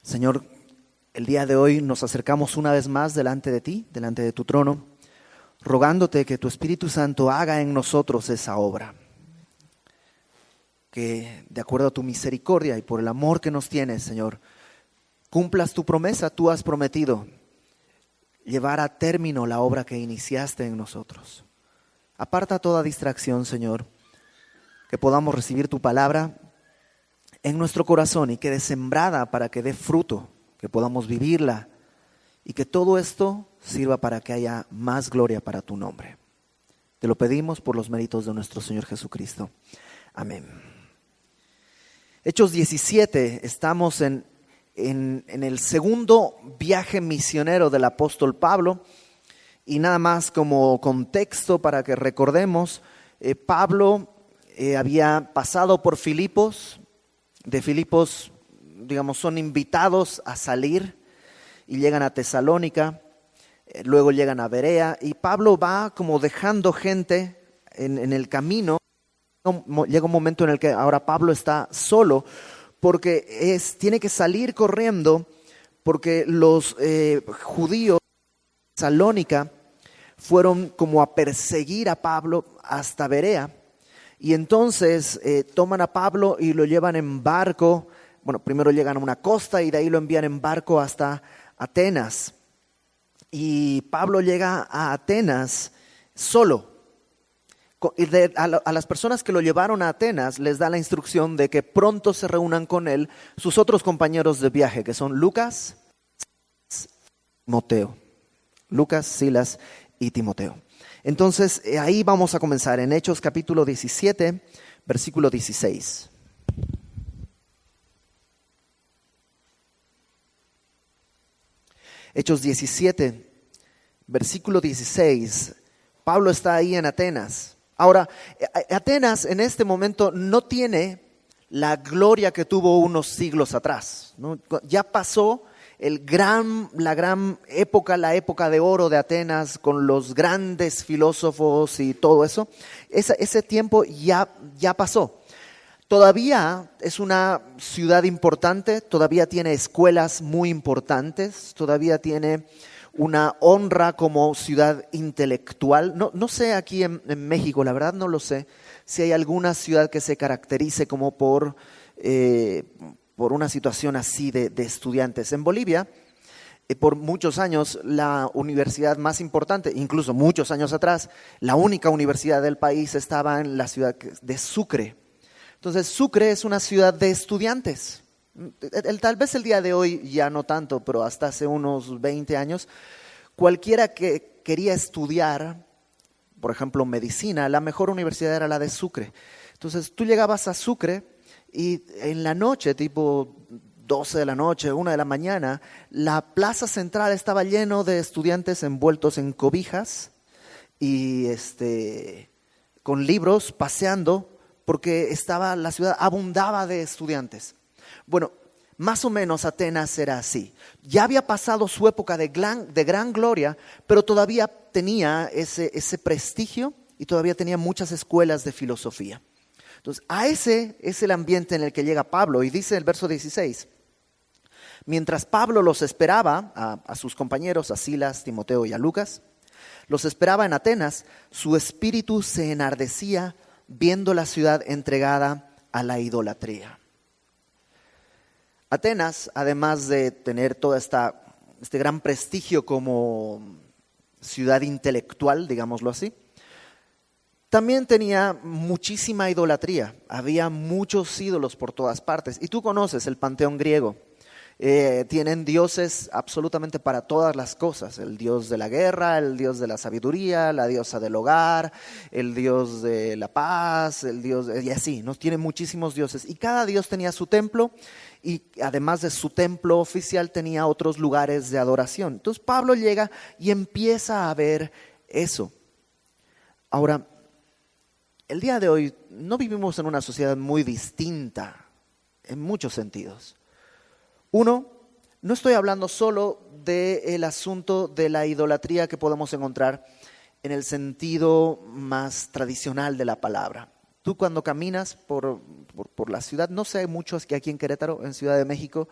Señor, el día de hoy nos acercamos una vez más delante de ti, delante de tu trono, rogándote que tu Espíritu Santo haga en nosotros esa obra. Que de acuerdo a tu misericordia y por el amor que nos tienes, Señor, cumplas tu promesa. Tú has prometido llevar a término la obra que iniciaste en nosotros. Aparta toda distracción, Señor, que podamos recibir tu palabra en nuestro corazón y quede sembrada para que dé fruto, que podamos vivirla y que todo esto sirva para que haya más gloria para tu nombre. Te lo pedimos por los méritos de nuestro Señor Jesucristo. Amén. Hechos 17, estamos en el segundo viaje misionero del apóstol Pablo, y nada más como contexto para que recordemos, Pablo había pasado por Filipos. De Filipos, digamos, son invitados a salir y llegan a Tesalónica, luego llegan a Berea, y Pablo va como dejando gente en el camino. Llega un momento en el que ahora Pablo está solo porque tiene que salir corriendo porque los judíos de Tesalónica fueron como a perseguir a Pablo hasta Berea. Y entonces toman a Pablo y lo llevan en barco. Bueno, primero llegan a una costa y de ahí lo envían en barco hasta Atenas. Y Pablo llega a Atenas solo. A las personas que lo llevaron a Atenas les da la instrucción de que pronto se reúnan con él sus otros compañeros de viaje, que son Lucas, Timoteo. Lucas, Silas y Timoteo. Entonces, ahí vamos a comenzar en Hechos capítulo 17, versículo 16. Hechos 17, versículo 16. Pablo está ahí en Atenas. Ahora, Atenas en este momento no tiene la gloria que tuvo unos siglos atrás, ¿no? Ya pasó la gran época, la época de oro de Atenas, con los grandes filósofos y todo eso. Ese tiempo ya pasó. Todavía es una ciudad importante, todavía tiene escuelas muy importantes, todavía tiene una honra como ciudad intelectual. No sé aquí en México, la verdad no lo sé, si hay alguna ciudad que se caracterice como por una situación así de estudiantes. En Bolivia, por muchos años, la universidad más importante, incluso muchos años atrás, la única universidad del país estaba en la ciudad de Sucre. Entonces, Sucre es una ciudad de estudiantes. Tal vez el día de hoy ya no tanto, pero hasta hace unos 20 años, cualquiera que quería estudiar, por ejemplo, medicina, la mejor universidad era la de Sucre. Entonces, tú llegabas a Sucre y en la noche, tipo 12 de la noche, 1 de la mañana, la plaza central estaba lleno de estudiantes envueltos en cobijas y con libros, paseando, porque la ciudad abundaba de estudiantes. Bueno, más o menos Atenas era así. Ya había pasado su época de gran gloria, pero todavía tenía ese prestigio y todavía tenía muchas escuelas de filosofía. Entonces, ese es el ambiente en el que llega Pablo. Y dice el verso 16, mientras Pablo los esperaba, a sus compañeros, a Silas, Timoteo y a Lucas, los esperaba en Atenas, su espíritu se enardecía viendo la ciudad entregada a la idolatría. Atenas, además de tener todo este gran prestigio como ciudad intelectual, digámoslo así, también tenía muchísima idolatría. Había muchos ídolos por todas partes. Y tú conoces el panteón griego. Tienen dioses absolutamente para todas las cosas. El dios de la guerra, el dios de la sabiduría, la diosa del hogar, el dios de la paz, y así, ¿no? Tienen muchísimos dioses. Y cada dios tenía su templo y además de su templo oficial tenía otros lugares de adoración. Entonces Pablo llega y empieza a ver eso. Ahora, el día de hoy no vivimos en una sociedad muy distinta en muchos sentidos. Uno, no estoy hablando solo del asunto de la idolatría que podemos encontrar en el sentido más tradicional de la palabra. Tú cuando caminas por la ciudad, no sé muchos que aquí en Querétaro, en Ciudad de México,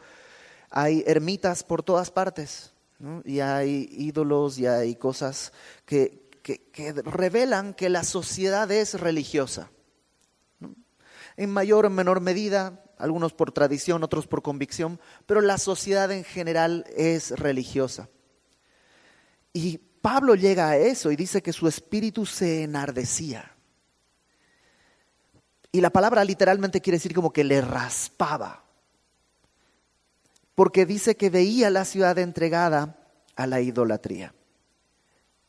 hay ermitas por todas partes, ¿no? Y hay ídolos y hay cosas que revelan que la sociedad es religiosa, ¿no? En mayor o menor medida, algunos por tradición, otros por convicción, pero la sociedad en general es religiosa. Y Pablo llega a eso y dice que su espíritu se enardecía. Y la palabra literalmente quiere decir como que le raspaba. Porque dice que veía la ciudad entregada a la idolatría.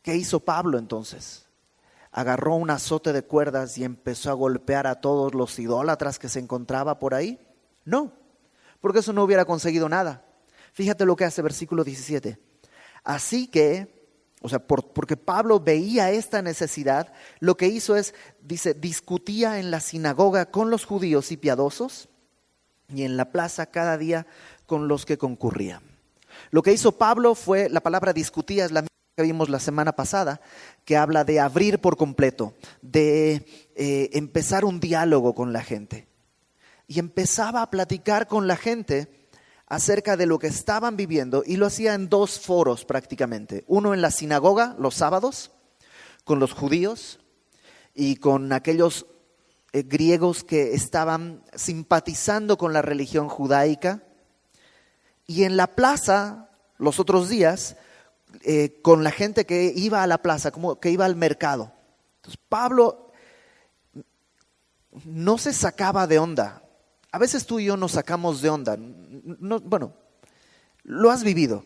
¿Qué hizo Pablo entonces? Agarró un azote de cuerdas y empezó a golpear a todos los idólatras que se encontraba por ahí. No, porque eso no hubiera conseguido nada. Fíjate lo que hace versículo 17. Así que, porque Pablo veía esta necesidad, lo que hizo es, dice, discutía en la sinagoga con los judíos y piadosos y en la plaza cada día con los que concurrían. Lo que hizo Pablo fue, la palabra discutía es la misma que vimos la semana pasada, que habla de abrir por completo, de empezar un diálogo con la gente. Y empezaba a platicar con la gente acerca de lo que estaban viviendo y lo hacía en dos foros prácticamente. Uno en la sinagoga los sábados con los judíos y con aquellos griegos que estaban simpatizando con la religión judaica. Y en la plaza los otros días con la gente que iba a la plaza, como que iba al mercado. Entonces Pablo no se sacaba de onda. A veces tú y yo nos sacamos de onda. No, bueno, lo has vivido.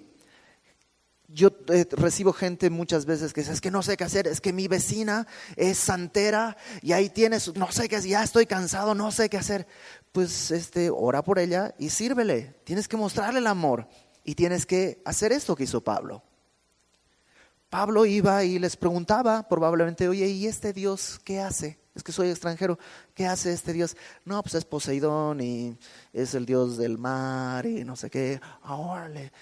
Yo recibo gente muchas veces que dice, es que no sé qué hacer, es que mi vecina es santera y ahí tienes, no sé qué hacer, ya estoy cansado, no sé qué hacer. Pues ora por ella y sírvele. Tienes que mostrarle el amor y tienes que hacer esto que hizo Pablo. Pablo iba y les preguntaba probablemente, oye, ¿y este Dios qué hace? Es que soy extranjero, ¿qué hace este Dios? No, pues es Poseidón y es el Dios del mar y no sé qué. Órale.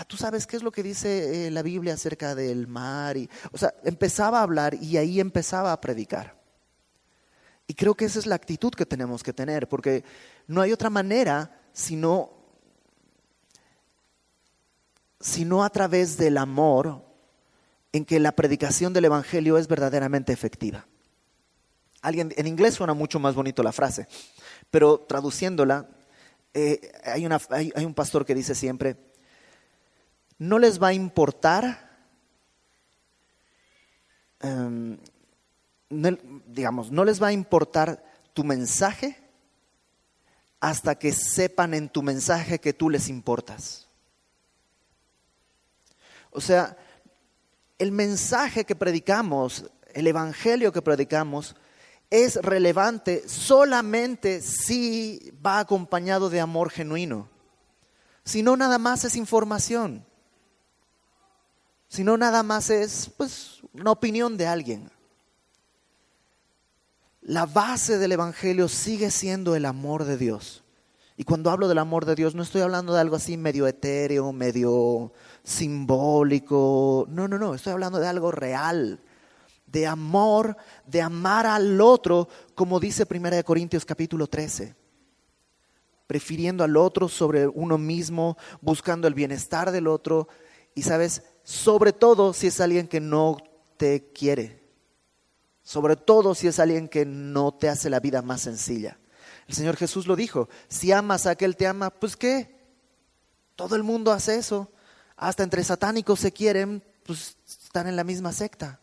¿Tú sabes qué es lo que dice la Biblia acerca del mar? Empezaba a hablar y ahí empezaba a predicar. Y creo que esa es la actitud que tenemos que tener, porque no hay otra manera sino a través del amor en que la predicación del Evangelio es verdaderamente efectiva. En inglés suena mucho más bonito la frase, pero traduciéndola, hay un pastor que dice siempre, no les va a importar, no les va a importar tu mensaje hasta que sepan en tu mensaje que tú les importas. O sea, el mensaje que predicamos, el evangelio que predicamos, es relevante solamente si va acompañado de amor genuino. Si no, nada más es información. Si no, nada más es una opinión de alguien. La base del evangelio sigue siendo el amor de Dios. Y cuando hablo del amor de Dios, no estoy hablando de algo así medio etéreo, medio simbólico. No, estoy hablando de algo real. De amor, de amar al otro, como dice 1 Corintios capítulo 13. Prefiriendo al otro sobre uno mismo, buscando el bienestar del otro. Y sabes, sobre todo si es alguien que no te quiere. Sobre todo si es alguien que no te hace la vida más sencilla. El Señor Jesús lo dijo, si amas a aquel te ama, pues ¿qué? Todo el mundo hace eso. Hasta entre satánicos se quieren, pues están en la misma secta.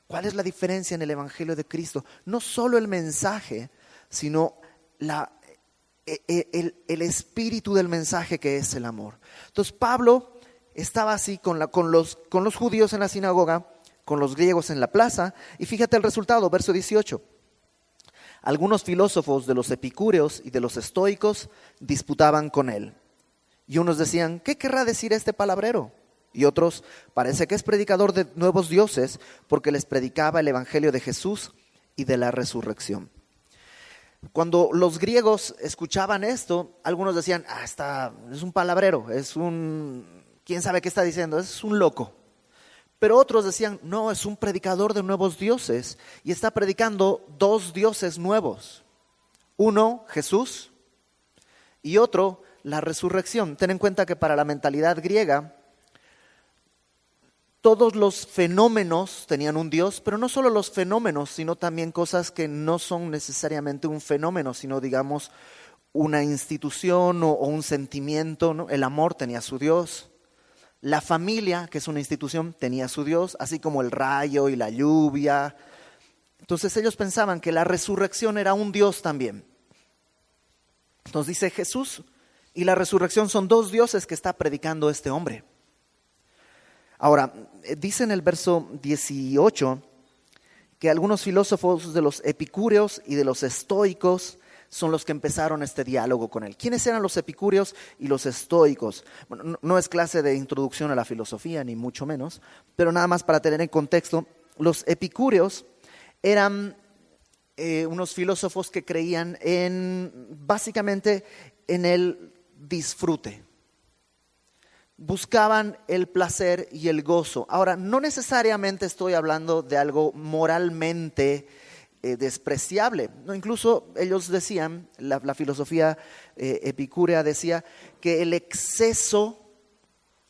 ¿Cuál es la diferencia en el Evangelio de Cristo? No solo el mensaje, sino el espíritu del mensaje que es el amor. Entonces Pablo estaba así con los judíos en la sinagoga, con los griegos en la plaza, y fíjate el resultado, verso 18. Algunos filósofos de los epicúreos y de los estoicos disputaban con él. Y unos decían, ¿qué querrá decir este palabrero? Y otros, parece que es predicador de nuevos dioses, porque les predicaba el evangelio de Jesús y de la resurrección. Cuando los griegos escuchaban esto, algunos decían, es un palabrero, ¿quién sabe qué está diciendo? Es un loco. Pero otros decían, no, es un predicador de nuevos dioses y está predicando dos dioses nuevos. Uno, Jesús, y otro, la resurrección. Ten en cuenta que para la mentalidad griega, todos los fenómenos tenían un Dios, pero no solo los fenómenos, sino también cosas que no son necesariamente un fenómeno, sino digamos una institución o un sentimiento, ¿no? El amor tenía su Dios. La familia, que es una institución, tenía su Dios, así como el rayo y la lluvia. Entonces ellos pensaban que la resurrección era un Dios también. Nos dice Jesús y la resurrección son dos dioses que está predicando este hombre. Ahora, dice en el verso 18 que algunos filósofos de los epicúreos y de los estoicos son los que empezaron este diálogo con él. ¿Quiénes eran los epicúreos y los estoicos? Bueno, no es clase de introducción a la filosofía, ni mucho menos, pero nada más para tener en contexto, los epicúreos eran unos filósofos que creían básicamente en el disfrute. Buscaban el placer y el gozo. Ahora, no necesariamente estoy hablando de algo moralmente despreciable. No, incluso ellos decían, la filosofía epicúrea decía que el exceso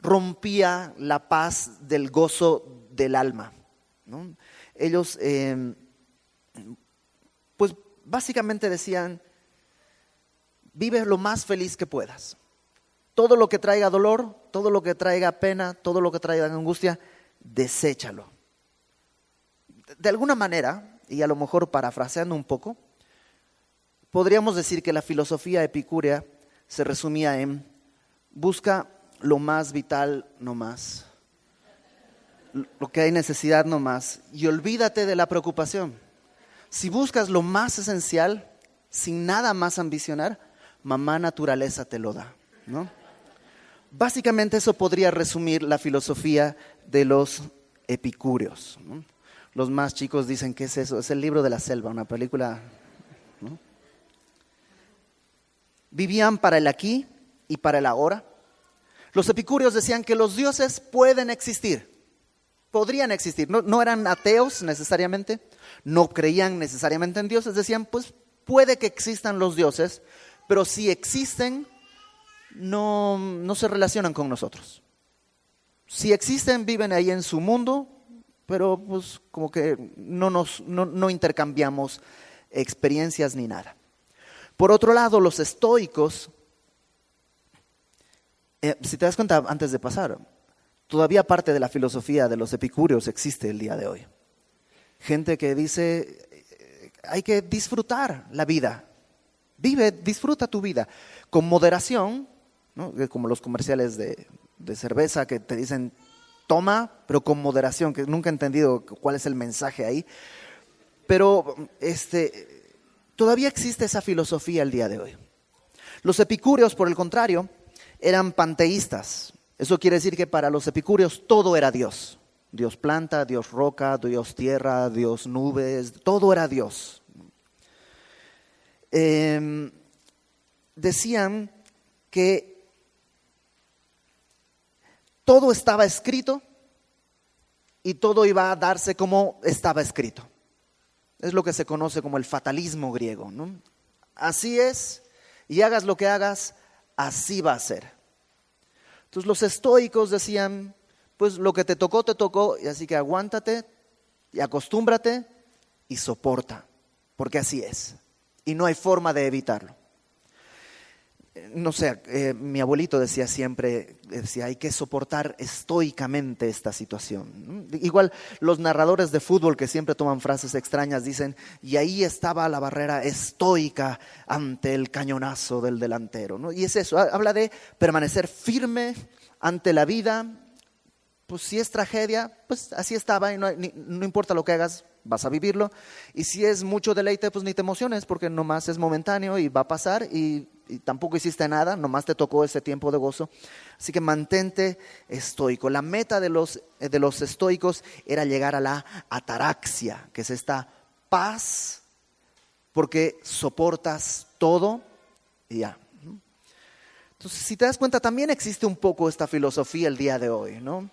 rompía la paz del gozo del alma, ¿no? Ellos, pues básicamente decían, vive lo más feliz que puedas. Todo lo que traiga dolor, todo lo que traiga pena, todo lo que traiga angustia, deséchalo. De alguna manera, y a lo mejor parafraseando un poco, podríamos decir que la filosofía epicúrea se resumía en busca lo más vital no más, lo que hay necesidad no más, y olvídate de la preocupación. Si buscas lo más esencial, sin nada más ambicionar, mamá naturaleza te lo da, ¿no? Básicamente eso podría resumir la filosofía de los epicúreos, ¿no? Los más chicos dicen, ¿qué es eso? Es el libro de la selva, una película, ¿no? Vivían para el aquí y para el ahora. Los epicúreos decían que los dioses pueden existir, podrían existir. No eran ateos necesariamente, no creían necesariamente en dioses. Decían, pues puede que existan los dioses, pero si existen, no se relacionan con nosotros. Si existen, viven ahí en su mundo, pero pues como que no intercambiamos experiencias ni nada. Por otro lado, los estoicos, si te das cuenta antes de pasar, todavía parte de la filosofía de los epicúreos existe el día de hoy. Gente que dice, hay que disfrutar la vida. Disfruta tu vida con moderación, ¿no? Como los comerciales de cerveza que te dicen toma, pero con moderación, que nunca he entendido cuál es el mensaje ahí. Pero todavía existe esa filosofía el día de hoy. Los epicúreos, por el contrario, eran panteístas. Eso quiere decir que para los epicúreos todo era Dios. Dios planta, Dios roca, Dios tierra, Dios nubes, todo era Dios. Decían que todo estaba escrito y todo iba a darse como estaba escrito. Es lo que se conoce como el fatalismo griego, ¿no? Así es, y hagas lo que hagas, así va a ser. Entonces los estoicos decían, pues lo que te tocó, y así que aguántate y acostúmbrate y soporta, porque así es. Y no hay forma de evitarlo. No sé, mi abuelito decía siempre, hay que soportar estoicamente esta situación. Igual los narradores de fútbol que siempre toman frases extrañas dicen, y ahí estaba la barrera estoica ante el cañonazo del delantero, ¿no? Y es eso, habla de permanecer firme ante la vida. Pues si es tragedia, pues así estaba y no importa lo que hagas, vas a vivirlo. Y si es mucho deleite, pues ni te emociones porque nomás es momentáneo y va a pasar y tampoco hiciste nada, nomás te tocó ese tiempo de gozo. Así que mantente estoico. La meta de los estoicos era llegar a la ataraxia, que es esta paz porque soportas todo y ya. Entonces, si te das cuenta, también existe un poco esta filosofía el día de hoy, ¿no?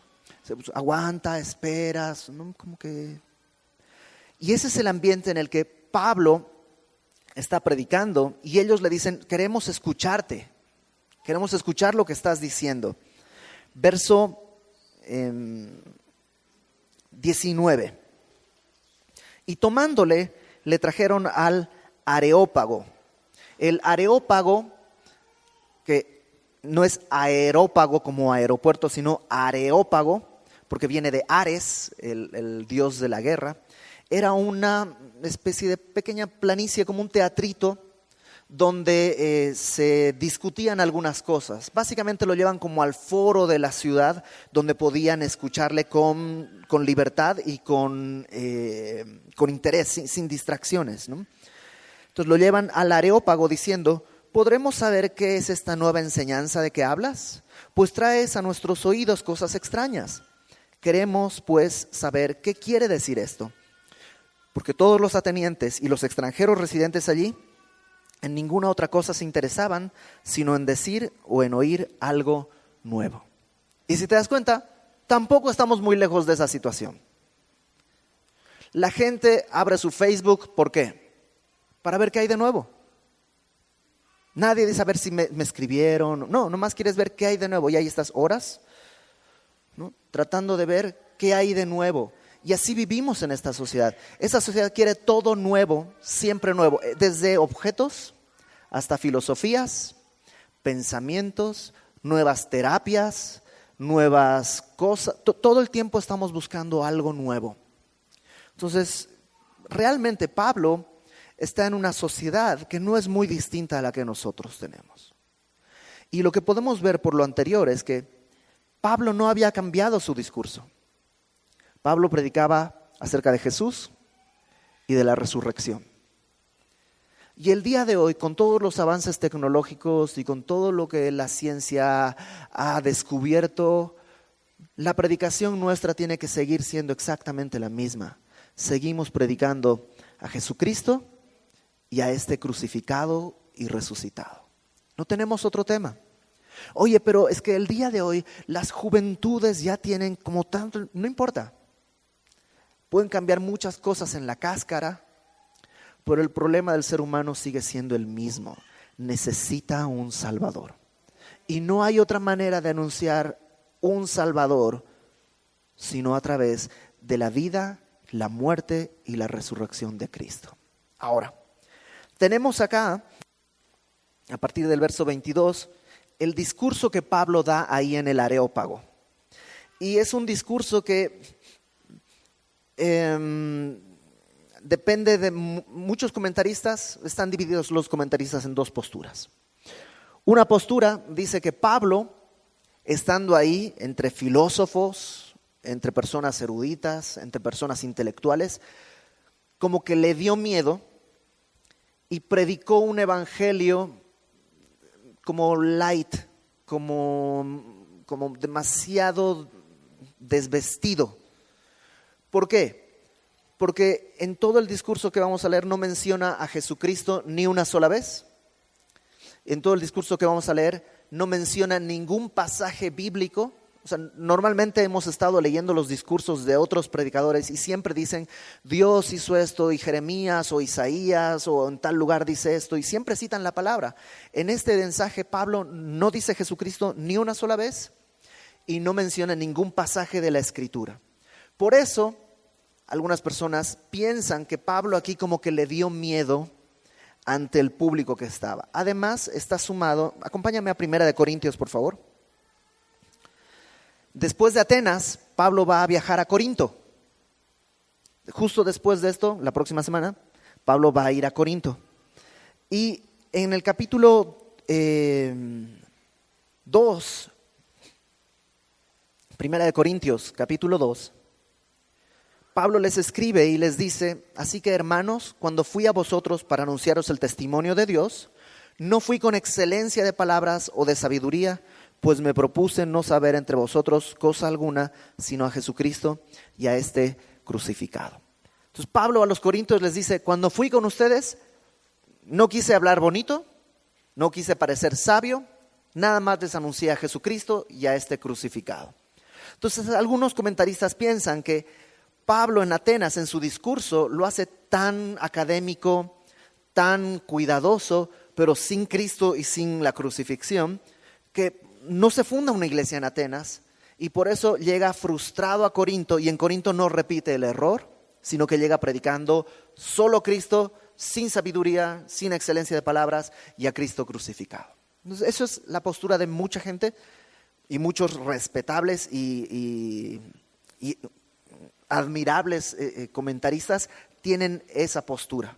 Aguanta, esperas, ¿no? Como que... Y ese es el ambiente en el que Pablo está predicando y ellos le dicen, queremos escucharte, Queremos escuchar lo que estás diciendo. Verso 19. Y tomándole, le trajeron al Areópago. El Areópago, que no es aerópago como aeropuerto, sino Areópago, porque viene de Ares, el dios de la guerra, era una especie de pequeña planicie, como un teatrito, donde se discutían algunas cosas. Básicamente lo llevan como al foro de la ciudad, donde podían escucharle con libertad y con interés, sin distracciones, ¿no? Entonces lo llevan al Areópago diciendo: ¿podremos saber qué es esta nueva enseñanza de que hablas? Pues traes a nuestros oídos cosas extrañas. Queremos pues saber qué quiere decir esto. Porque todos los atenienses y los extranjeros residentes allí en ninguna otra cosa se interesaban, sino en decir o en oír algo nuevo. Y si te das cuenta, tampoco estamos muy lejos de esa situación. La gente abre su Facebook, ¿por qué? Para ver qué hay de nuevo. Nadie dice a ver si me escribieron. No, nomás quieres ver qué hay de nuevo. Y ahí estás horas, ¿no?, tratando de ver qué hay de nuevo. Y así vivimos en esta sociedad. Esta sociedad quiere todo nuevo, siempre nuevo. Desde objetos hasta filosofías, pensamientos, nuevas terapias, nuevas cosas. Todo el tiempo estamos buscando algo nuevo. Entonces, realmente Pablo está en una sociedad que no es muy distinta a la que nosotros tenemos. Y lo que podemos ver por lo anterior es que Pablo no había cambiado su discurso. Pablo predicaba acerca de Jesús y de la resurrección. Y el día de hoy, con todos los avances tecnológicos y con todo lo que la ciencia ha descubierto, la predicación nuestra tiene que seguir siendo exactamente la misma. Seguimos predicando a Jesucristo y a este crucificado y resucitado. No tenemos otro tema. Oye, pero es que el día de hoy las juventudes ya tienen como tanto, no importa. Pueden cambiar muchas cosas en la cáscara, pero el problema del ser humano sigue siendo el mismo. Necesita un Salvador. Y no hay otra manera de anunciar un Salvador sino a través de la vida, la muerte y la resurrección de Cristo. Ahora, tenemos acá, a partir del verso 22, el discurso que Pablo da ahí en el Areópago. Y es un discurso que depende de muchos comentaristas. Están divididos los comentaristas en dos posturas. Una postura dice que Pablo, estando ahí entre filósofos, entre personas eruditas, entre personas intelectuales, como que le dio miedo y predicó un evangelio como light, como demasiado desvestido. ¿Por qué? Porque en todo el discurso que vamos a leer no menciona a Jesucristo ni una sola vez. En todo el discurso que vamos a leer no menciona ningún pasaje bíblico. O sea, normalmente hemos estado leyendo los discursos de otros predicadores y siempre dicen: Dios hizo esto, y Jeremías o Isaías o en tal lugar dice esto, y siempre citan la palabra. En este mensaje Pablo no dice Jesucristo ni una sola vez y no menciona ningún pasaje de la Escritura. Por eso, algunas personas piensan que Pablo aquí como que le dio miedo ante el público que estaba. Además, está sumado, acompáñame a 1 Corintios, por favor. Después de Atenas, Pablo va a viajar a Corinto. Justo después de esto, la próxima semana, Pablo va a ir a Corinto. Y en el capítulo 2, 1 Corintios, capítulo 2, Pablo les escribe y les dice: así que, hermanos, cuando fui a vosotros para anunciaros el testimonio de Dios, no fui con excelencia de palabras o de sabiduría, pues me propuse no saber entre vosotros cosa alguna, sino a Jesucristo y a este crucificado. Entonces Pablo a los corintios les dice: cuando fui con ustedes, no quise hablar bonito, no quise parecer sabio, nada más les anuncié a Jesucristo y a este crucificado. Entonces algunos comentaristas piensan que Pablo en Atenas, en su discurso, lo hace tan académico, tan cuidadoso, pero sin Cristo y sin la crucifixión, que no se funda una iglesia en Atenas y por eso llega frustrado a Corinto, y en Corinto no repite el error, sino que llega predicando solo Cristo, sin sabiduría, sin excelencia de palabras, y a Cristo crucificado. Entonces, eso es la postura de mucha gente, y muchos respetables y admirables comentaristas tienen esa postura.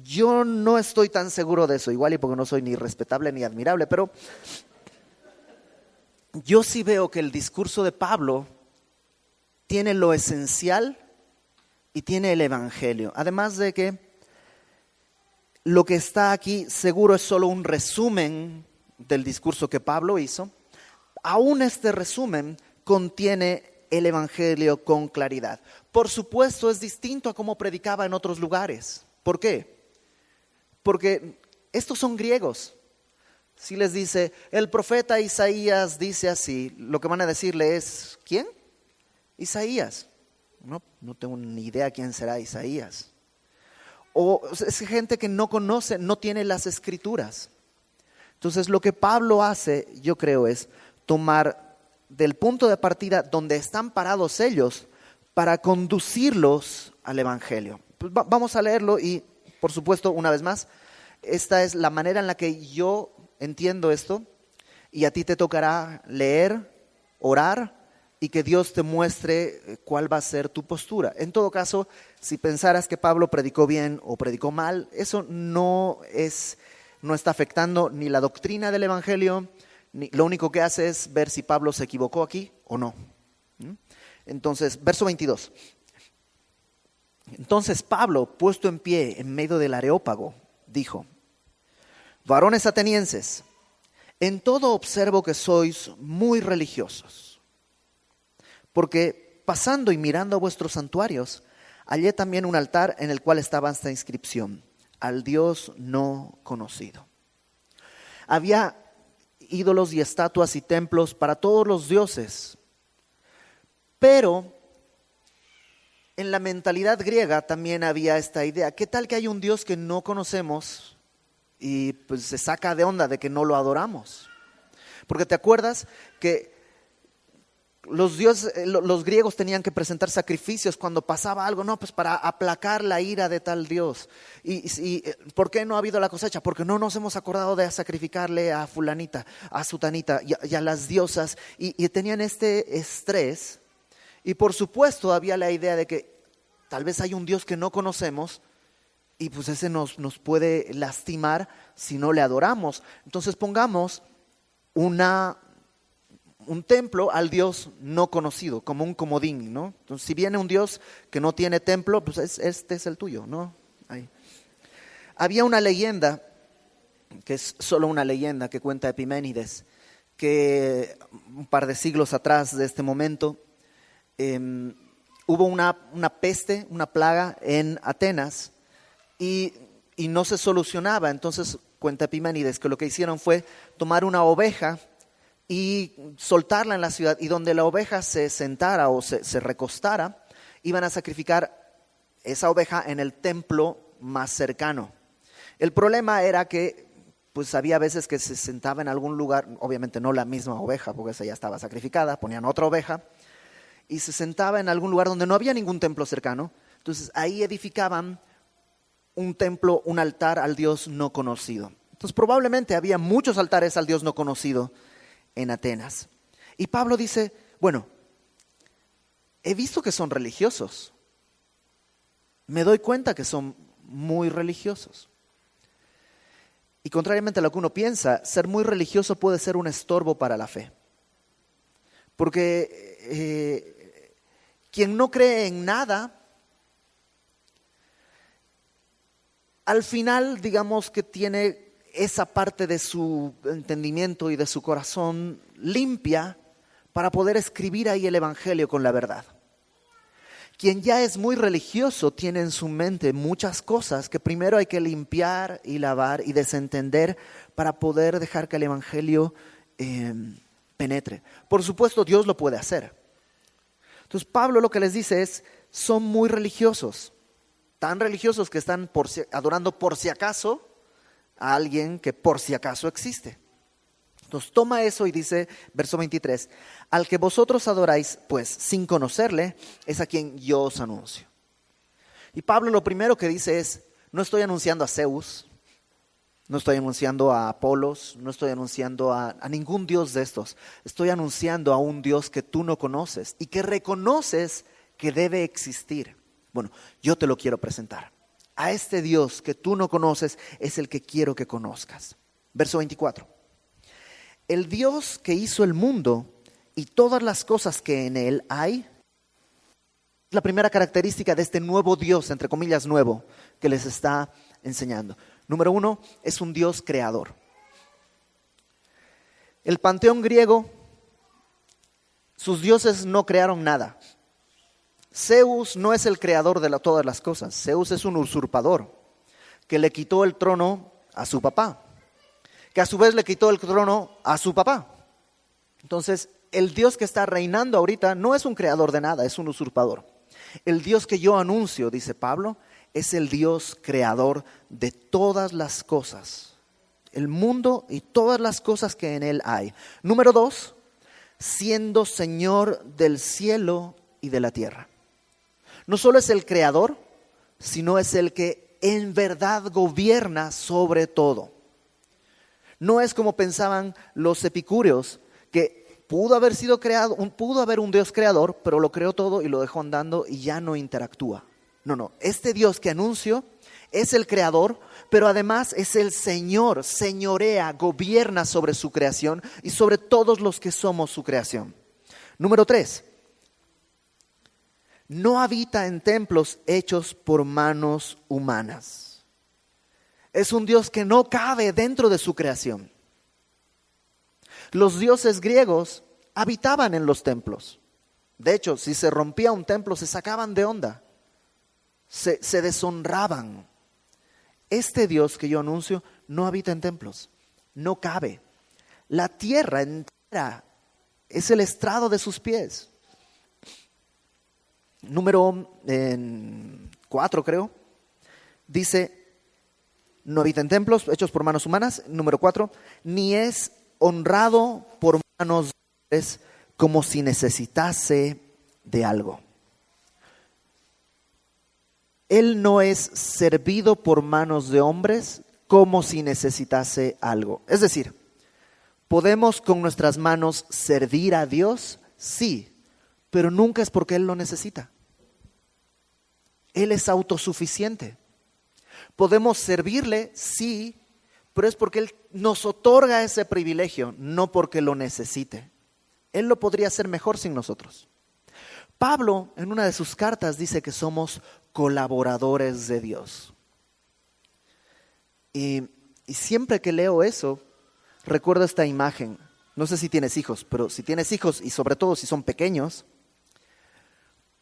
Yo no estoy tan seguro de eso, igual y porque no soy ni respetable ni admirable, pero yo sí veo que el discurso de Pablo tiene lo esencial y tiene el evangelio. Además de que lo que está aquí seguro es solo un resumen del discurso que Pablo hizo. Aún este resumen contiene el evangelio con claridad. Por supuesto, es distinto a cómo predicaba en otros lugares. ¿Por qué? Porque estos son griegos. Si les dice, el profeta Isaías dice así, lo que van a decirle es, ¿quién? Isaías. No tengo ni idea quién será Isaías. O es gente que no conoce, no tiene las escrituras. Entonces lo que Pablo hace, yo creo, es tomar del punto de partida donde están parados ellos para conducirlos al evangelio. Pues vamos a leerlo y, por supuesto, una vez más, esta es la manera en la que yo entiendo esto, y a ti te tocará leer, orar y que Dios te muestre cuál va a ser tu postura. En todo caso, si pensaras que Pablo predicó bien o predicó mal, eso no está afectando ni la doctrina del evangelio, ni lo único que hace es ver si Pablo se equivocó aquí o no. Entonces, verso 22. Entonces Pablo, puesto en pie en medio del Areópago, dijo: varones atenienses, en todo observo que sois muy religiosos, porque pasando y mirando a vuestros santuarios, hallé también un altar en el cual estaba esta inscripción: al Dios no conocido. Había ídolos y estatuas y templos para todos los dioses, pero en la mentalidad griega también había esta idea: ¿qué tal que hay un Dios que no conocemos y pues se saca de onda de que no lo adoramos? Porque te acuerdas que los griegos tenían que presentar sacrificios cuando pasaba algo, no, pues para aplacar la ira de tal Dios. Y ¿por qué no ha habido la cosecha? Porque no nos hemos acordado de sacrificarle a fulanita, a sutanita y a las diosas, y tenían este estrés. Y por supuesto había la idea de que tal vez hay un Dios que no conocemos y pues ese nos puede lastimar si no le adoramos. Entonces pongamos un templo al Dios no conocido, como un comodín, ¿no? Entonces, si viene un Dios que no tiene templo, pues este es el tuyo, ¿no? Ahí. Había una leyenda, que es solo una leyenda que cuenta Epiménides, que un par de siglos atrás de este momento, hubo una peste, una plaga en Atenas y no se solucionaba. Entonces cuenta Epiménides que lo que hicieron fue tomar una oveja y soltarla en la ciudad, y donde la oveja se sentara o se recostara, iban a sacrificar esa oveja en el templo más cercano. El problema era que pues había veces que se sentaba en algún lugar, obviamente no la misma oveja porque esa ya estaba sacrificada, ponían otra oveja y se sentaba en algún lugar donde no había ningún templo cercano. Entonces ahí edificaban un templo, un altar al Dios no conocido. Entonces probablemente había muchos altares al Dios no conocido en Atenas. Y Pablo dice, bueno, he visto que son religiosos. Me doy cuenta que son muy religiosos. Y contrariamente a lo que uno piensa, ser muy religioso puede ser un estorbo para la fe. Porque quien no cree en nada, al final digamos que tiene esa parte de su entendimiento y de su corazón limpia para poder escribir ahí el evangelio con la verdad. Quien ya es muy religioso tiene en su mente muchas cosas que primero hay que limpiar y lavar y desentender para poder dejar que el evangelio penetre. Por supuesto, Dios lo puede hacer. Entonces Pablo lo que les dice es, son muy religiosos, tan religiosos que están adorando por si acaso a alguien que por si acaso existe. Entonces toma eso y dice, verso 23, al que vosotros adoráis, pues sin conocerle, es a quien yo os anuncio. Y Pablo lo primero que dice es, no estoy anunciando a Zeus, no estoy anunciando a Apolos, no estoy anunciando a ningún dios de estos. Estoy anunciando a un Dios que tú no conoces y que reconoces que debe existir. Bueno, yo te lo quiero presentar. A este Dios que tú no conoces es el que quiero que conozcas. Verso 24. El Dios que hizo el mundo y todas las cosas que en él hay. La primera característica de este nuevo Dios, entre comillas nuevo, que les está enseñando. Número 1, es un Dios creador. El panteón griego, sus dioses no crearon nada. Zeus no es el creador de todas las cosas. Zeus es un usurpador que le quitó el trono a su papá, que a su vez le quitó el trono a su papá. Entonces, el Dios que está reinando ahorita no es un creador de nada, es un usurpador. El Dios que yo anuncio, dice Pablo, es el Dios creador de todas las cosas, el mundo y todas las cosas que en él hay. Número 2, siendo Señor del cielo y de la tierra. No solo es el creador, sino es el que en verdad gobierna sobre todo. No es como pensaban los epicúreos, que pudo haber sido creado, pudo haber un Dios creador, pero lo creó todo y lo dejó andando y ya no interactúa. No, este Dios que anuncio es el creador, pero además es el Señor, señorea, gobierna sobre su creación y sobre todos los que somos su creación. Número 3, no habita en templos hechos por manos humanas. Es un Dios que no cabe dentro de su creación. Los dioses griegos habitaban en los templos. De hecho, si se rompía un templo, se sacaban de onda. Se deshonraban. Este Dios que yo anuncio no habita en templos, no cabe. La tierra entera es el estrado de sus pies. Número 4 creo, dice, no habita en templos hechos por manos humanas. Número 4, ni es honrado por manos de hombres como si necesitase de algo. Él no es servido por manos de hombres como si necesitase algo. Es decir, ¿podemos con nuestras manos servir a Dios? Sí, pero nunca es porque Él lo necesita. Él es autosuficiente. ¿Podemos servirle? Sí, pero es porque Él nos otorga ese privilegio, no porque lo necesite. Él lo podría hacer mejor sin nosotros. Pablo, en una de sus cartas, dice que somos colaboradores de Dios. Y siempre que leo eso, recuerdo esta imagen. No sé si tienes hijos, pero si tienes hijos y sobre todo si son pequeños,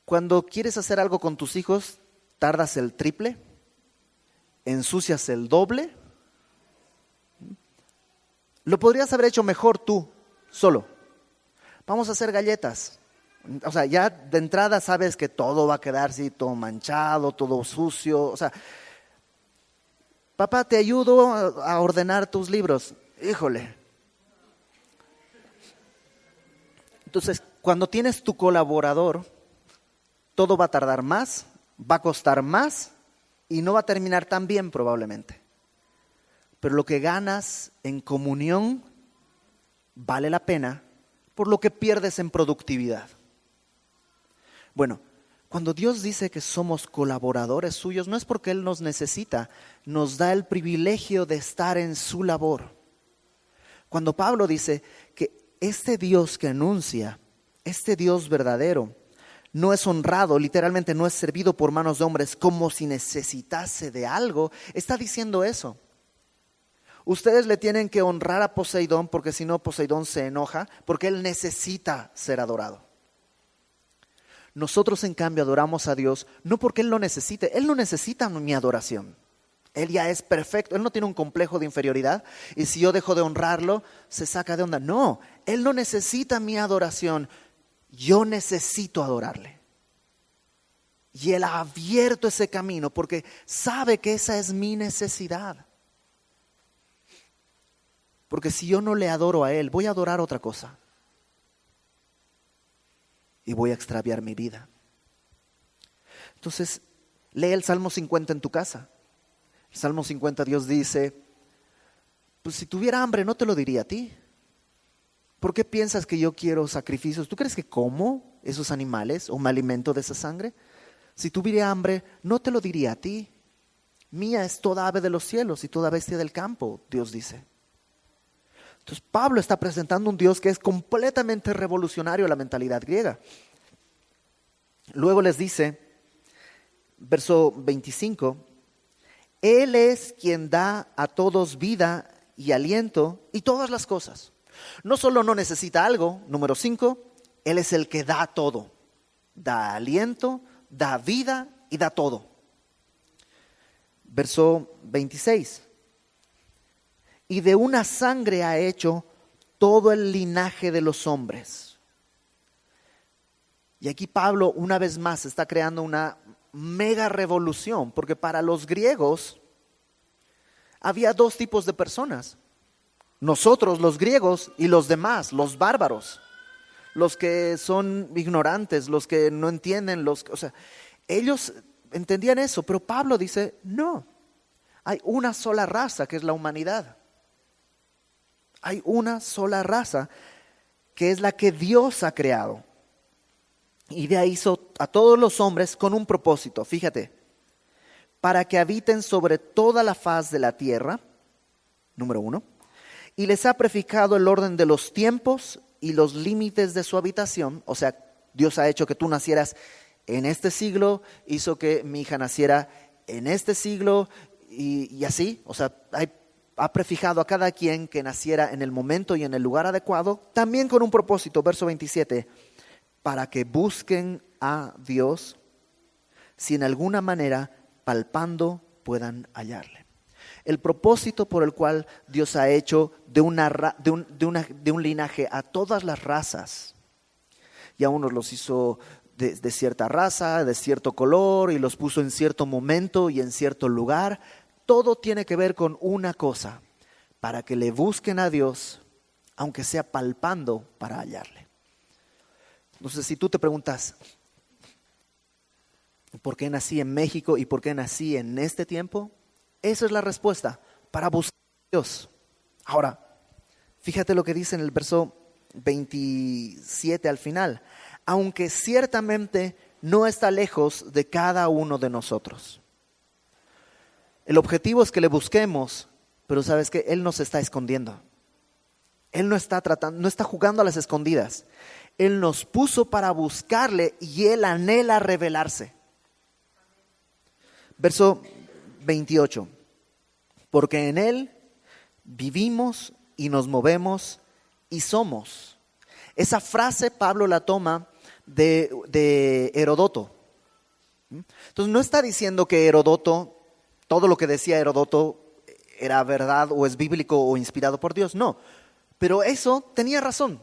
cuando quieres hacer algo con tus hijos, tardas el triple, ensucias el doble. Lo podrías haber hecho mejor tú, solo. Vamos a hacer galletas. O sea, ya de entrada sabes que todo va a quedar así, todo manchado, todo sucio. O sea, papá, te ayudo a ordenar tus libros. Híjole. Entonces, cuando tienes tu colaborador, todo va a tardar más, va a costar más y no va a terminar tan bien probablemente. Pero lo que ganas en comunión vale la pena por lo que pierdes en productividad. Bueno, cuando Dios dice que somos colaboradores suyos, no es porque Él nos necesita, nos da el privilegio de estar en su labor. Cuando Pablo dice que este Dios que anuncia, este Dios verdadero, no es honrado, literalmente no es servido por manos de hombres como si necesitase de algo, está diciendo eso. Ustedes le tienen que honrar a Poseidón porque si no Poseidón se enoja, porque él necesita ser adorado. Nosotros en cambio adoramos a Dios no porque Él lo necesite, Él no necesita mi adoración. Él ya es perfecto, Él no tiene un complejo de inferioridad y si yo dejo de honrarlo, se saca de onda. No, Él no necesita mi adoración, yo necesito adorarle. Y Él ha abierto ese camino porque sabe que esa es mi necesidad. Porque si yo no le adoro a Él, voy a adorar otra cosa. Y voy a extraviar mi vida. Entonces, lee el Salmo 50 en tu casa. El Salmo 50, Dios dice, pues si tuviera hambre no te lo diría a ti. ¿Por qué piensas que yo quiero sacrificios? ¿Tú crees que como esos animales o me alimento de esa sangre? Si tuviera hambre no te lo diría a ti. Mía es toda ave de los cielos y toda bestia del campo, Dios dice. Entonces Pablo está presentando un Dios que es completamente revolucionario a la mentalidad griega. Luego les dice, verso 25, Él es quien da a todos vida y aliento y todas las cosas. No solo no necesita algo, número 5, Él es el que da todo. Da aliento, da vida y da todo. Verso 26. Y de una sangre ha hecho todo el linaje de los hombres. Y aquí Pablo una vez más está creando una mega revolución, porque para los griegos había dos tipos de personas. Nosotros, los griegos, y los demás, los bárbaros, los que son ignorantes, los que no entienden, ellos entendían eso, pero Pablo dice, no, hay una sola raza que es la humanidad. Hay una sola raza que es la que Dios ha creado. Y de ahí hizo a todos los hombres con un propósito, fíjate, para que habiten sobre toda la faz de la tierra, número 1, y les ha prefijado el orden de los tiempos y los límites de su habitación. O sea, Dios ha hecho que tú nacieras en este siglo, hizo que mi hija naciera en este siglo y así, o sea, ha prefijado a cada quien que naciera en el momento y en el lugar adecuado, también con un propósito, verso 27, para que busquen a Dios si en alguna manera palpando puedan hallarle. El propósito por el cual Dios ha hecho de un linaje a todas las razas, y a unos los hizo de cierta raza, de cierto color, y los puso en cierto momento y en cierto lugar, todo tiene que ver con una cosa, para que le busquen a Dios, aunque sea palpando para hallarle. Entonces, si tú te preguntas, ¿por qué nací en México y por qué nací en este tiempo? Esa es la respuesta, para buscar a Dios. Ahora, fíjate lo que dice en el verso 27 al final. Aunque ciertamente no está lejos de cada uno de nosotros. El objetivo es que le busquemos, pero sabes que Él no se está escondiendo. Él no está jugando a las escondidas. Él nos puso para buscarle y Él anhela revelarse. Verso 28. Porque en Él vivimos y nos movemos y somos. Esa frase Pablo la toma de Herodoto. Entonces no está diciendo que Herodoto, todo lo que decía Herodoto era verdad o es bíblico o inspirado por Dios, no. Pero eso tenía razón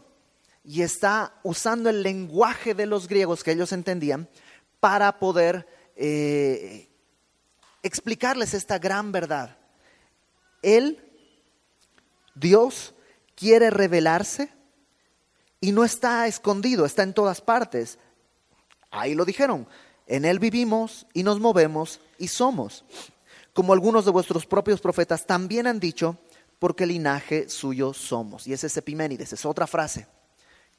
y está usando el lenguaje de los griegos que ellos entendían para poder explicarles esta gran verdad. Él, Dios, quiere revelarse y no está escondido, está en todas partes. Ahí lo dijeron, en Él vivimos y nos movemos y somos. Como algunos de vuestros propios profetas también han dicho, porque linaje suyo somos. Y ese es Epiménides, es otra frase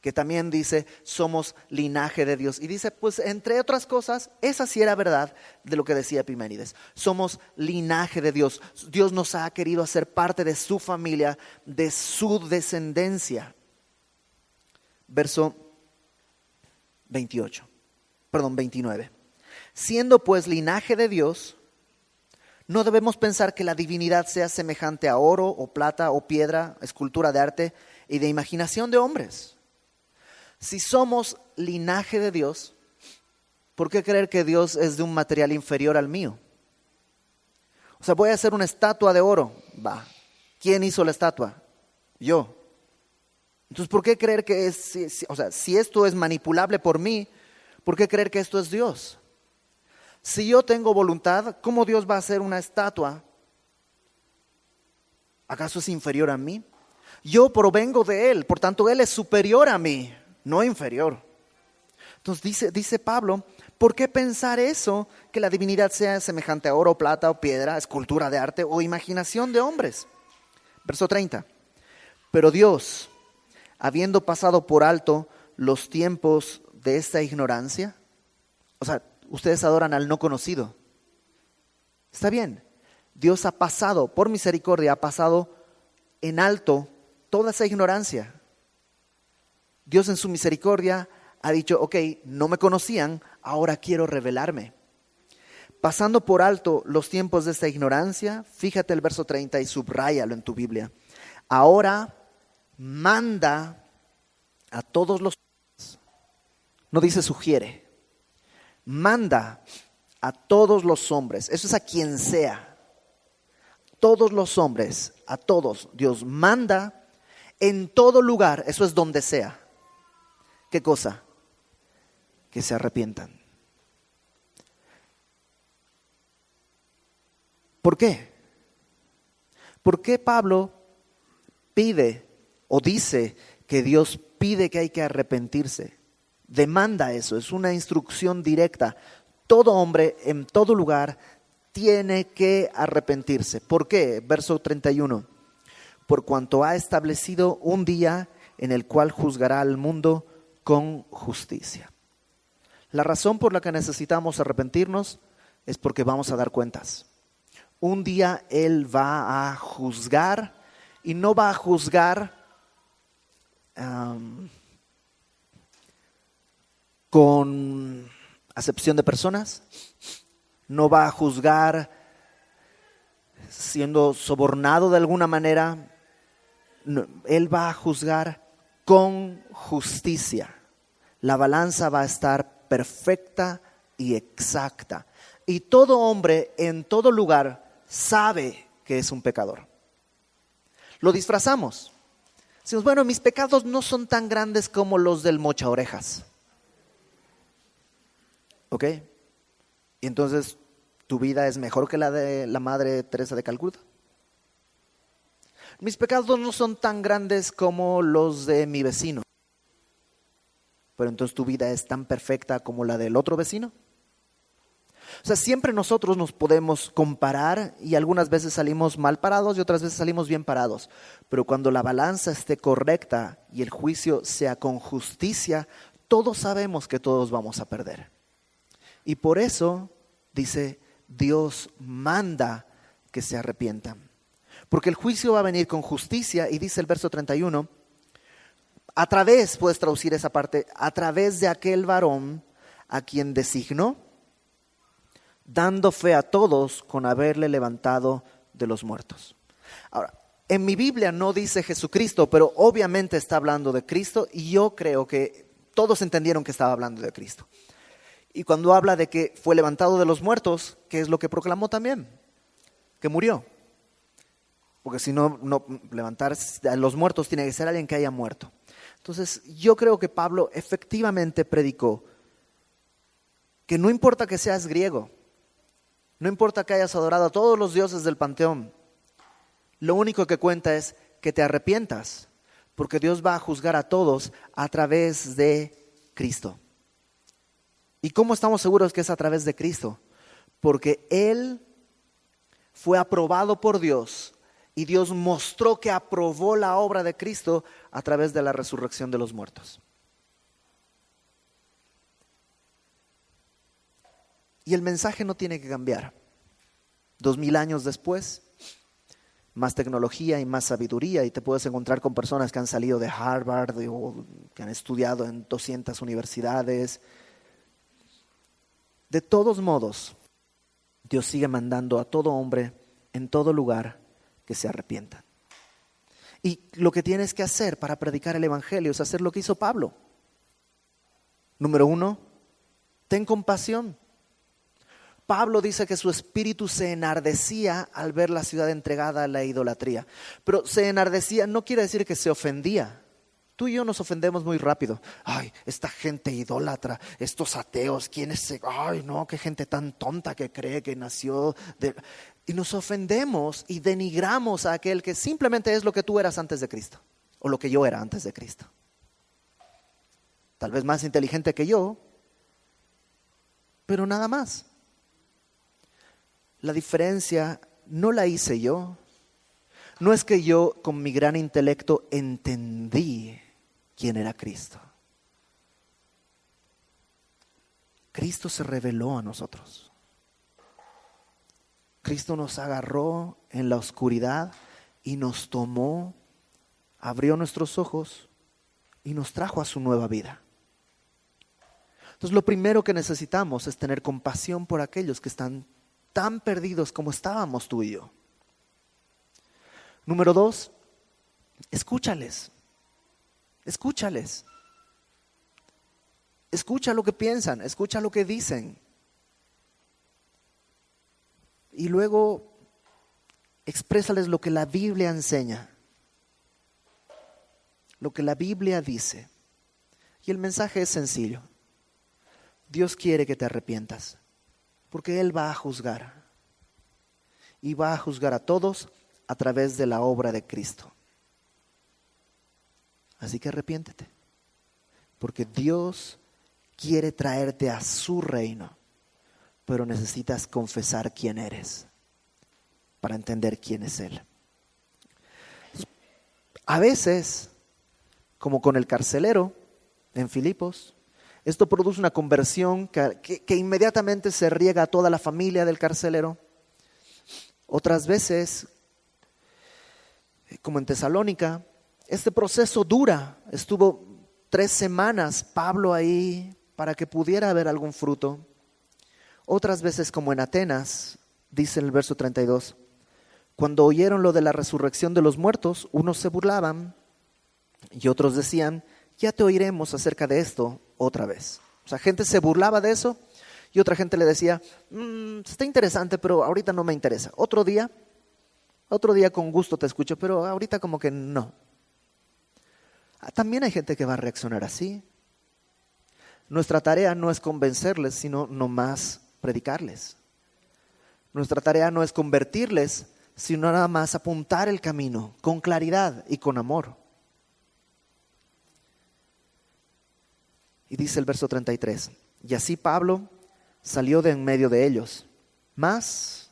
que también dice, somos linaje de Dios. Y dice, pues entre otras cosas, esa sí era verdad de lo que decía Epiménides. Somos linaje de Dios. Dios nos ha querido hacer parte de su familia, de su descendencia. Verso 29. Siendo pues linaje de Dios, no debemos pensar que la divinidad sea semejante a oro o plata o piedra, escultura de arte y de imaginación de hombres. Si somos linaje de Dios, ¿por qué creer que Dios es de un material inferior al mío? O sea, voy a hacer una estatua de oro. Va. ¿Quién hizo la estatua? Yo. Entonces, ¿por qué creer que si esto es manipulable por mí, ¿por qué creer que esto es Dios? Si yo tengo voluntad, ¿cómo Dios va a hacer una estatua? ¿Acaso es inferior a mí? Yo provengo de Él, por tanto Él es superior a mí, no inferior. Entonces dice Pablo, ¿por qué pensar eso? Que la divinidad sea semejante a oro, plata o piedra, escultura de arte o imaginación de hombres. Verso 30. Pero Dios, habiendo pasado por alto los tiempos de esta ignorancia, o sea, ustedes adoran al no conocido. Está bien, Dios ha pasado, por misericordia, ha pasado en alto toda esa ignorancia. Dios en su misericordia ha dicho, ok, no me conocían, ahora quiero revelarme. Pasando por alto los tiempos de esta ignorancia, fíjate el verso 30 y subráyalo en tu Biblia. Ahora manda a todos los hombres, no dice sugiere, manda a todos los hombres, eso es a quien sea, todos los hombres, a todos, Dios manda en todo lugar, eso es donde sea. ¿Qué cosa? Que se arrepientan. ¿Por qué? ¿Por qué Pablo pide o dice que Dios pide que hay que arrepentirse? Demanda eso, es una instrucción directa. Todo hombre en todo lugar tiene que arrepentirse. ¿Por qué? Verso 31. Por cuanto ha establecido un día en el cual juzgará al mundo con justicia. La razón por la que necesitamos arrepentirnos es porque vamos a dar cuentas. Un día Él va a juzgar y no va a juzgar con acepción de personas, no va a juzgar siendo sobornado de alguna manera, no, Él va a juzgar con justicia. La balanza va a estar perfecta y exacta. Y todo hombre en todo lugar sabe que es un pecador. Lo disfrazamos. Decimos, bueno, mis pecados no son tan grandes como los del mocha orejas. ¿Ok? Y entonces, ¿tu vida es mejor que la de la Madre Teresa de Calcuta? Mis pecados no son tan grandes como los de mi vecino. Pero entonces, ¿tu vida es tan perfecta como la del otro vecino? O sea, siempre nosotros nos podemos comparar y algunas veces salimos mal parados y otras veces salimos bien parados. Pero cuando la balanza esté correcta y el juicio sea con justicia, todos sabemos que todos vamos a perder. Y por eso, dice, Dios manda que se arrepientan. Porque el juicio va a venir con justicia y dice el verso 31, a través, puedes traducir esa parte, a través de aquel varón a quien designó, dando fe a todos con haberle levantado de los muertos. Ahora, en mi Biblia no dice Jesucristo, pero obviamente está hablando de Cristo y yo creo que todos entendieron que estaba hablando de Cristo. Y cuando habla de que fue levantado de los muertos, ¿qué es lo que proclamó también? Que murió. Porque si no, levantar a los muertos tiene que ser alguien que haya muerto. Entonces, yo creo que Pablo efectivamente predicó que no importa que seas griego, no importa que hayas adorado a todos los dioses del panteón, lo único que cuenta es que te arrepientas, porque Dios va a juzgar a todos a través de Cristo. ¿Y cómo estamos seguros que es a través de Cristo? Porque Él fue aprobado por Dios y Dios mostró que aprobó la obra de Cristo a través de la resurrección de los muertos. Y el mensaje no tiene que cambiar. 2000 años después, más tecnología y más sabiduría, y te puedes encontrar con personas que han salido de Harvard o que han estudiado en 200 universidades. De todos modos, Dios sigue mandando a todo hombre en todo lugar que se arrepientan. Y lo que tienes que hacer para predicar el evangelio es hacer lo que hizo Pablo. Número 1, ten compasión. Pablo dice que su espíritu se enardecía al ver la ciudad entregada a la idolatría. Pero se enardecía no quiere decir que se ofendía. Tú y yo nos ofendemos muy rápido. Ay, esta gente idólatra, estos ateos, ¿quiénes se...? Ay, no, qué gente tan tonta que cree que nació de... Y nos ofendemos y denigramos a aquel que simplemente es lo que tú eras antes de Cristo, o lo que yo era antes de Cristo. Tal vez más inteligente que yo, pero nada más. La diferencia no la hice yo. No es que yo con mi gran intelecto entendí quién era Cristo. Cristo se reveló a nosotros. Cristo nos agarró en la oscuridad y nos tomó, abrió nuestros ojos y nos trajo a su nueva vida. Entonces, lo primero que necesitamos es tener compasión por aquellos que están tan perdidos como estábamos tú y yo. Número 2, escúchales. Escúchales. Escucha lo que piensan, escucha lo que dicen. Y luego exprésales lo que la Biblia enseña, lo que la Biblia dice. Y el mensaje es sencillo. Dios quiere que te arrepientas, porque Él va a juzgar. Y va a juzgar a todos a través de la obra de Cristo. Así que arrepiéntete, porque Dios quiere traerte a su reino, pero necesitas confesar quién eres para entender quién es Él. A veces, como con el carcelero en Filipos, esto produce una conversión que inmediatamente se riega a toda la familia del carcelero. Otras veces, como en Tesalónica, este proceso dura. Estuvo 3 semanas Pablo ahí para que pudiera haber algún fruto. Otras veces, como en Atenas, dice en el verso 32, cuando oyeron lo de la resurrección de los muertos, unos se burlaban y otros decían, ya te oiremos acerca de esto otra vez. O sea, gente se burlaba de eso y otra gente le decía, está interesante, pero ahorita no me interesa. Otro día con gusto te escucho, pero ahorita como que no. También hay gente que va a reaccionar así. Nuestra tarea no es convencerles, sino nomás predicarles. Nuestra tarea no es convertirles, sino nada más apuntar el camino con claridad y con amor. Y dice el verso 33, y así Pablo salió de en medio de ellos. Mas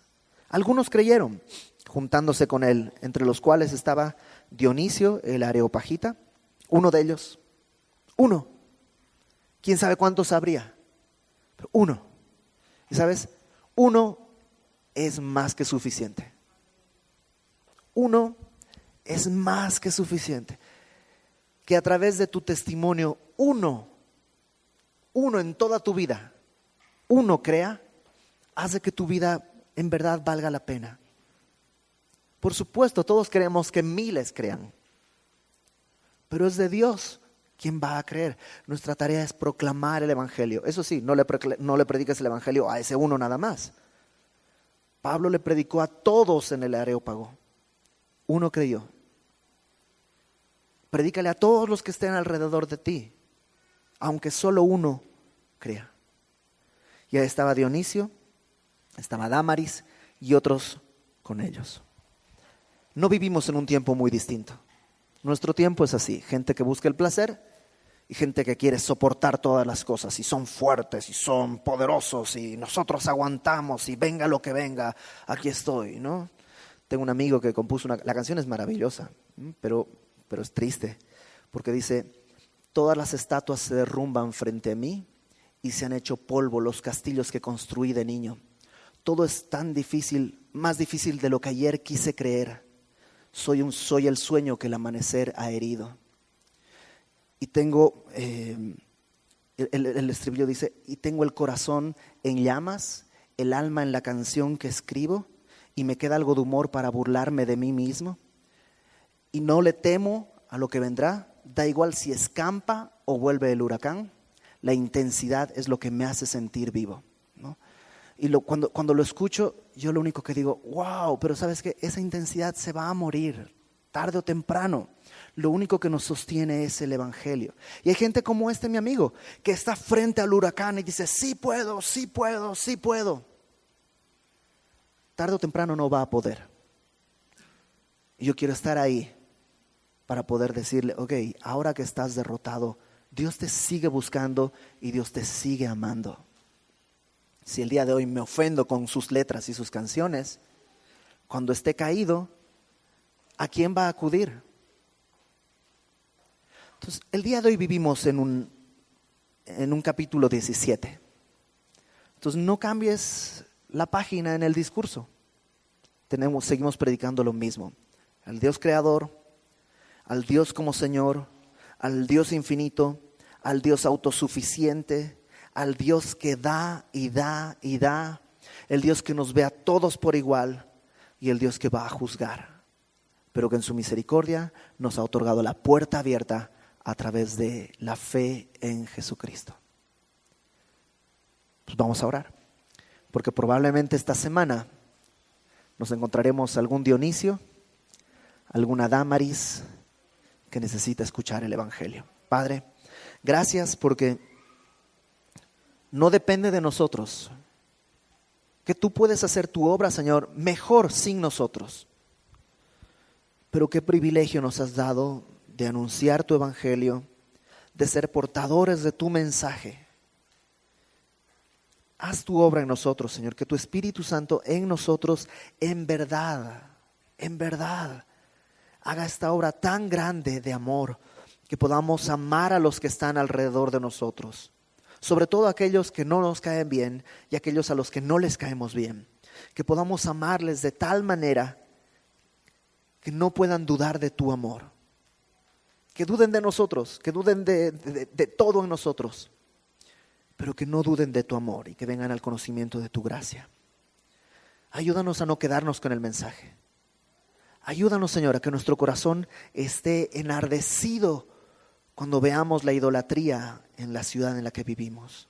algunos creyeron, juntándose con él, entre los cuales estaba Dionisio el Areopagita, uno de ellos. Uno. ¿Quién sabe cuántos habría? Pero uno. Y sabes, uno es más que suficiente. Uno es más que suficiente. Que a través de tu testimonio, uno en toda tu vida, uno crea, hace que tu vida en verdad valga la pena. Por supuesto, todos queremos que miles crean, pero es de Dios quien va a creer. Nuestra tarea es proclamar el Evangelio. Eso sí, no le prediques el Evangelio a ese uno nada más. Pablo le predicó a todos en el Areópago. Uno creyó. Predícale a todos los que estén alrededor de ti, aunque solo uno crea. Y ahí estaba Dionisio, estaba Dámaris y otros con ellos. No vivimos en un tiempo muy distinto. Nuestro tiempo es así, gente que busca el placer y gente que quiere soportar todas las cosas y son fuertes y son poderosos y nosotros aguantamos y venga lo que venga, aquí estoy, ¿no? Tengo un amigo que compuso la canción es maravillosa, pero es triste porque dice, todas las estatuas se derrumban frente a mí y se han hecho polvo los castillos que construí de niño. Todo es tan difícil, más difícil de lo que ayer quise creer. Soy el sueño que el amanecer ha herido. Y tengo, el estribillo dice, y tengo el corazón en llamas, el alma en la canción que escribo, y me queda algo de humor para burlarme de mí mismo. Y no le temo a lo que vendrá, da igual si escampa o vuelve el huracán, la intensidad es lo que me hace sentir vivo, ¿no? Y cuando lo escucho, yo lo único que digo, wow, pero ¿sabes qué? Esa intensidad se va a morir, tarde o temprano. Lo único que nos sostiene es el Evangelio. Y hay gente como mi amigo, que está frente al huracán y dice, sí puedo, sí puedo, sí puedo. tarde o temprano no va a poder. Y yo quiero estar ahí para poder decirle, ok, ahora que estás derrotado, Dios te sigue buscando y Dios te sigue amando. Si el día de hoy me ofendo con sus letras y sus canciones, cuando esté caído, ¿a quién va a acudir? Entonces, el día de hoy vivimos en un capítulo 17. Entonces, no cambies la página en el discurso. Seguimos predicando lo mismo. Al Dios creador, al Dios como Señor, al Dios infinito, al Dios autosuficiente, al Dios que da y da y da, el Dios que nos ve a todos por igual y el Dios que va a juzgar, pero que en su misericordia nos ha otorgado la puerta abierta a través de la fe en Jesucristo. Pues vamos a orar, porque probablemente esta semana nos encontraremos algún Dionisio, alguna Dámaris que necesita escuchar el Evangelio. Padre, gracias porque no depende de nosotros, que tú puedes hacer tu obra, Señor, mejor sin nosotros. Pero qué privilegio nos has dado de anunciar tu Evangelio, de ser portadores de tu mensaje. Haz tu obra en nosotros, Señor, que tu Espíritu Santo en nosotros en verdad, haga esta obra tan grande de amor, que podamos amar a los que están alrededor de nosotros, sobre todo a aquellos que no nos caen bien y aquellos a los que no les caemos bien, que podamos amarles de tal manera que no puedan dudar de tu amor, que duden de nosotros, que duden de todo en nosotros, pero que no duden de tu amor y que vengan al conocimiento de tu gracia. Ayúdanos a no quedarnos con el mensaje. Ayúdanos, Señor, a que nuestro corazón esté enardecido cuando veamos la idolatría en la ciudad en la que vivimos.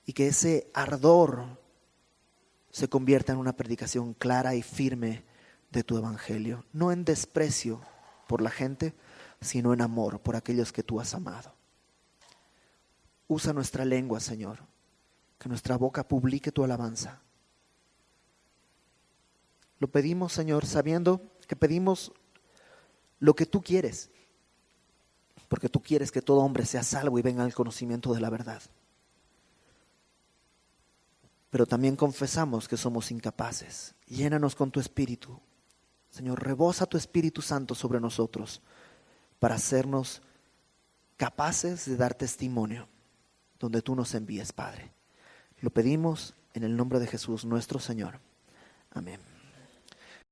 Y que ese ardor se convierta en una predicación clara y firme de tu Evangelio. No en desprecio por la gente, sino en amor por aquellos que tú has amado. Usa nuestra lengua, Señor, que nuestra boca publique tu alabanza. Lo pedimos, Señor, sabiendo que pedimos lo que tú quieres, porque tú quieres que todo hombre sea salvo y venga al conocimiento de la verdad. Pero también confesamos que somos incapaces. Llénanos con tu Espíritu. Señor, rebosa tu Espíritu Santo sobre nosotros para hacernos capaces de dar testimonio donde tú nos envíes, Padre. Lo pedimos en el nombre de Jesús, nuestro Señor. Amén.